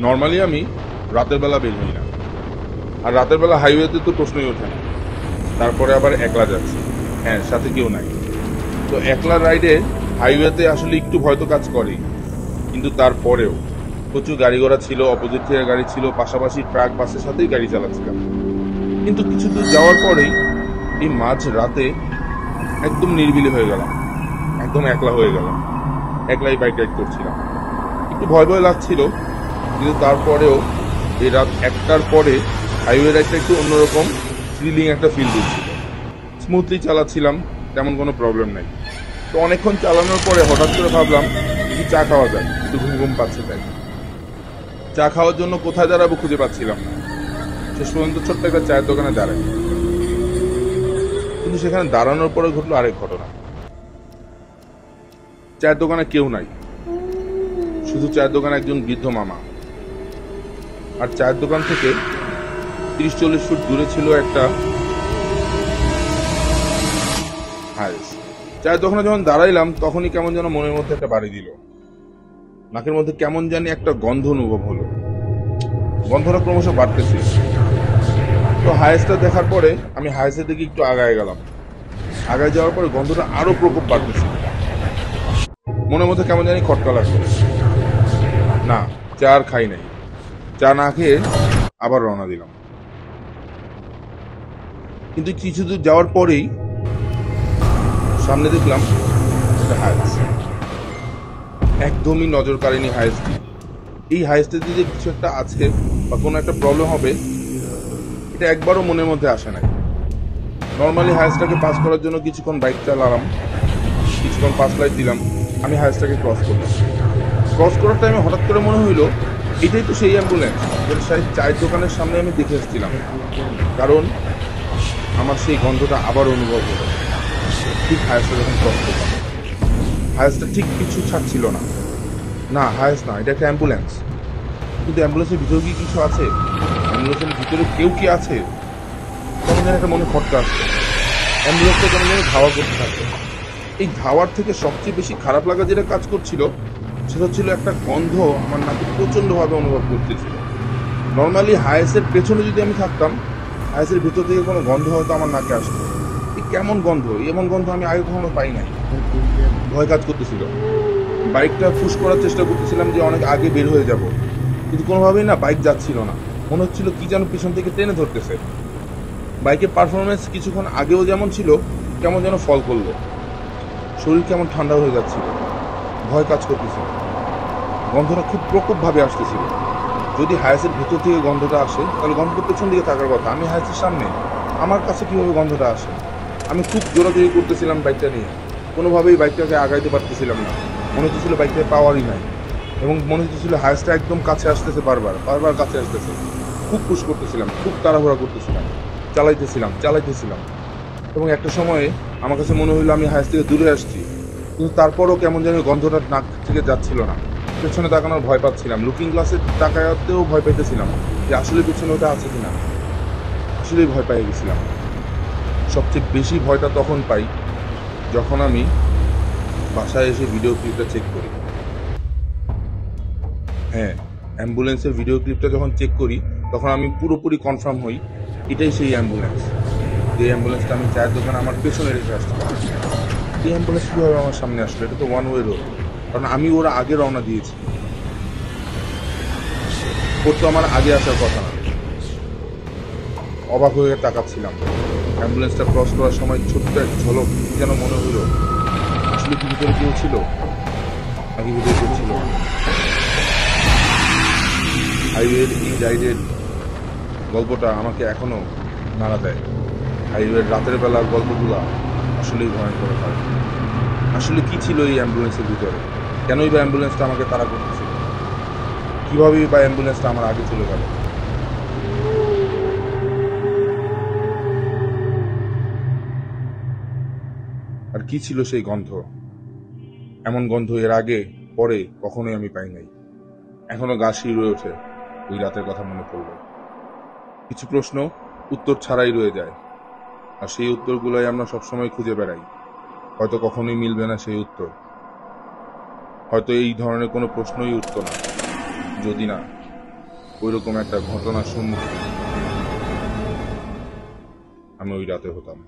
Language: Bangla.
নর্মালি আমি রাতের বেলা বের হই না, আর রাতের বেলা হাইওয়েতে তো প্রশ্নই ওঠে না। তারপরে আবার একলা যাচ্ছি, হ্যাঁ সাথে কেউ নাই। তো একলা রাইডে হাইওয়েতে আসলে একটু ভয় তো কাজ করেই, কিন্তু তারপরেও প্রচুর গাড়ি ঘোড়া ছিল, অপোজিট থেকে গাড়ি ছিল, পাশাপাশি ট্রাক বাসের সাথেই গাড়ি চালাচ্ছিলাম। কিন্তু কিছু দূর যাওয়ার পরেই এই মাঝ রাতে একদম নিরিবিলি হয়ে গেলাম, একদম একলা হয়ে গেলাম, একলাই বাইক রাইড করছিলাম। একটু ভয় ভয় লাগছিল, কিন্তু তারপরেও এই রাত 1টার পরে হাইওয়ে রাইডটা একটু অন্যরকম থ্রিলিং একটা ফিল দিচ্ছিল। স্মুথলি চালাচ্ছিলাম, তেমন কোনো প্রবলেম নাই। তো অনেকক্ষণ চালানোর পরে হঠাৎ করে ভাবলাম একটু চা খাওয়া যায়, একটু ঘুম ঘুম পাচ্ছে তাই। চা খাওয়ার জন্য কোথায় দাঁড়াবো খুঁজে পাচ্ছিলাম না। শেষ পর্যন্ত ছোট্ট একটা চায়ের দোকানে দাঁড়াই, কিন্তু সেখানে দাঁড়ানোর পরে ঘটলো আরেক ঘটনা। চায়ের দোকানে কেউ নাই, শুধু চায়ের দোকানে একজন বৃদ্ধ মামা। আর চায়ের দোকান থেকে 30-40 ফুট দূরে ছিল একটা হাইস। চায়ের দোকানে যখন দাঁড়াইলাম তখনই কেমন যেন মনের মধ্যে একটা বাড়ি দিল। নাকের মধ্যে কেমন জানি একটা গন্ধ অনুভব হলো, গন্ধটা ক্রমশ বাড়তেছে। তো হাইসটা দেখার পরে আমি হাইসের দিকে একটু আগায় গেলাম। আগায় যাওয়ার পরে গন্ধটা আরো প্রকোপ বাড়তেছে, মনের মধ্যে কেমন জানি খটকা লাগলো। না, চা আর খাই নাই। চা না খেয়ে আবার রওনা দিলাম। কিন্তু কিছু দূর যাওয়ার পরেই সামনে দেখলাম একটা হাইস। একদমই নজর কাড়েনি হাইসটি। এই হাইসটিতে যে কিছু একটা আছে বা কোনো একটা প্রবলেম হবে, এটা একবারও মনের মধ্যে আসে নাই। নর্মালি হাইসটাকে পাস করার জন্য কিছুক্ষণ বাইক চালালাম, কিছুক্ষণ পাস লাইট দিলাম, আমি হাইসটাকে ক্রস করলাম। ক্রস করার টাইমে হঠাৎ করে মনে হইলো এটাই তো সেই অ্যাম্বুলেন্স যেটা সেই চায়ের দোকানের সামনে আমি দেখে এসেছিলাম। কারণ আমার সেই গন্ধটা আবার অনুভব হলো ঠিক হাইসটা যখন ক্রস করলাম। হাইসটা ঠিক কিছু ছাড়ছিল না। না, হাইস না, এটা একটা অ্যাম্বুলেন্স। কিন্তু অ্যাম্বুলেন্সের ভিতরে কি কিছু আছে? অ্যাম্বুলেন্সের ভিতরে কেউ কি আছে? কেমন যেন একটা মনে খটকা আসছে। অ্যাম্বুলেন্সটা কেমন যেন ধাওয়া করতে থাকে। এই ধাওয়ার থেকে সবচেয়ে বেশি খারাপ লাগা যেটা কাজ করছিল সেটা ছিল একটা গন্ধ আমার নাকে প্রচন্ডভাবে অনুভব করতেছিল। নর্মালি হায়েসের পেছনে যদি আমি থাকতাম, হায়েসের ভিতর থেকে কোনো গন্ধ হয়তো আমার নাকে আসতো। এই কেমন গন্ধ, এমন গন্ধ আমি আগে কখনো পাই নাই। ভয় কাজ করতেছিল। বাইকটা পুশ করার চেষ্টা করতেছিলাম যে অনেক আগে বের হয়ে যাব, কিন্তু কোনোভাবেই না বাইক যাচ্ছিল না। মনে হচ্ছিল কি যেন পিছন থেকে টেনে ধরতেছে। বাইকের পারফরমেন্স কিছুক্ষণ আগেও যেমন ছিল, কেমন যেন ফল করলো। শরীর কেমন ঠান্ডা হয়ে যাচ্ছিল, ভয় কাজ করতেছিল। গন্ধটা খুব প্রকোপভাবে আসতেছিল। যদি হায়াসের ভেতর থেকে গন্ধটা আসে তাহলে গন্ধটা পেছন দিকে থাকার কথা, আমি হায়াসের সামনে, আমার কাছে কিভাবে গন্ধটা আসে? আমি খুব জোরাজোরি করতেছিলাম বাইকটা নিয়ে, কোনোভাবেই বাইকটাকে আগাইতে পারতেছিলাম না। মনে হচ্ছিল বাইকটায় পাওয়ারই নাই, এবং মনে হচ্ছিল হায়াসটা একদম কাছে আসতেছে, বারবার বারবার কাছে আসতেছে। খুব পুশ করতেছিলাম, খুব তাড়াহুড়া করতেছিলাম, চালাইতেছিলাম। এবং একটা সময়ে আমার কাছে মনে হইলো আমি হায়াস থেকে দূরে আসছি, কিন্তু তারপরও কেমন যেন গন্ধটা নাক থেকে যাচ্ছিল না। পেছনে তাকানোর ভয় পাচ্ছিলাম, লুকিং গ্লাসে তাকাতেও ভয় পাইতেছিলাম যে আসলে পেছনে ওটা আছে কিনা। আসলেই ভয় পেয়ে গেছিলাম। সবচেয়ে বেশি ভয়টা তখন পাই যখন আমি বাসায় এসে ভিডিও ক্লিপটা চেক করি। হ্যাঁ, অ্যাম্বুলেন্সের ভিডিও ক্লিপটা যখন চেক করি তখন আমি পুরোপুরি কনফার্ম হই এটাই সেই অ্যাম্বুলেন্স, যে অ্যাম্বুলেন্সটা আমি চায়ের দোকানে আমার পেছনে রেখে আসছিলাম। এই অ্যাম্বুলেন্স কীভাবে আমার সামনে আসলো? এটা তো ওয়ান ওয়ে রোড, কারণ আমি ওরা আগে রওনা দিয়েছি, ওর তো আমার আগে আসার কথা না। অবাক হয়ে তাকাচ্ছিলাম। অ্যাম্বুলেন্সটা ক্রস করার সময় ছোট্ট এক ঝলক যেন মনে হলো আসলে কি ভিতরে কেউ ছিল, নাকি ভিতরে কেউ ছিল। হাইওয়ের এই রাইডের গল্পটা আমাকে এখনো নাড়া দেয়। হাইওয়ের রাতের বেলার গল্পগুলো আসলেই ভয়ঙ্কর হয়। আসলে কি ছিল এই অ্যাম্বুলেন্সের ভিতরে? কেনই বা অ্যাম্বুলেন্সটা আমাকে তাড়া করতেছিল? কিভাবেই বা অ্যাম্বুলেন্সটা আমার আগে চলে গেল? আর কি ছিল সেই গন্ধ? এমন গন্ধ এর আগে পরে কখনোই আমি পাই নাই। এখনো গা শিউরে ওঠে ওই রাতের কথা মনে পড়লে। কিছু প্রশ্ন উত্তর ছাড়াই রয়ে যায়, আর সেই উত্তরগুলোই আমরা সবসময় খুঁজে বেড়াই। হয়তো কখনোই মিলবে না সেই উত্তর, হয়তো এই ধরনের কোনো প্রশ্নই উঠতো না যদি না ওইরকম একটা ঘটনার সম্মুখীন আমি ওই রাতে হতাম।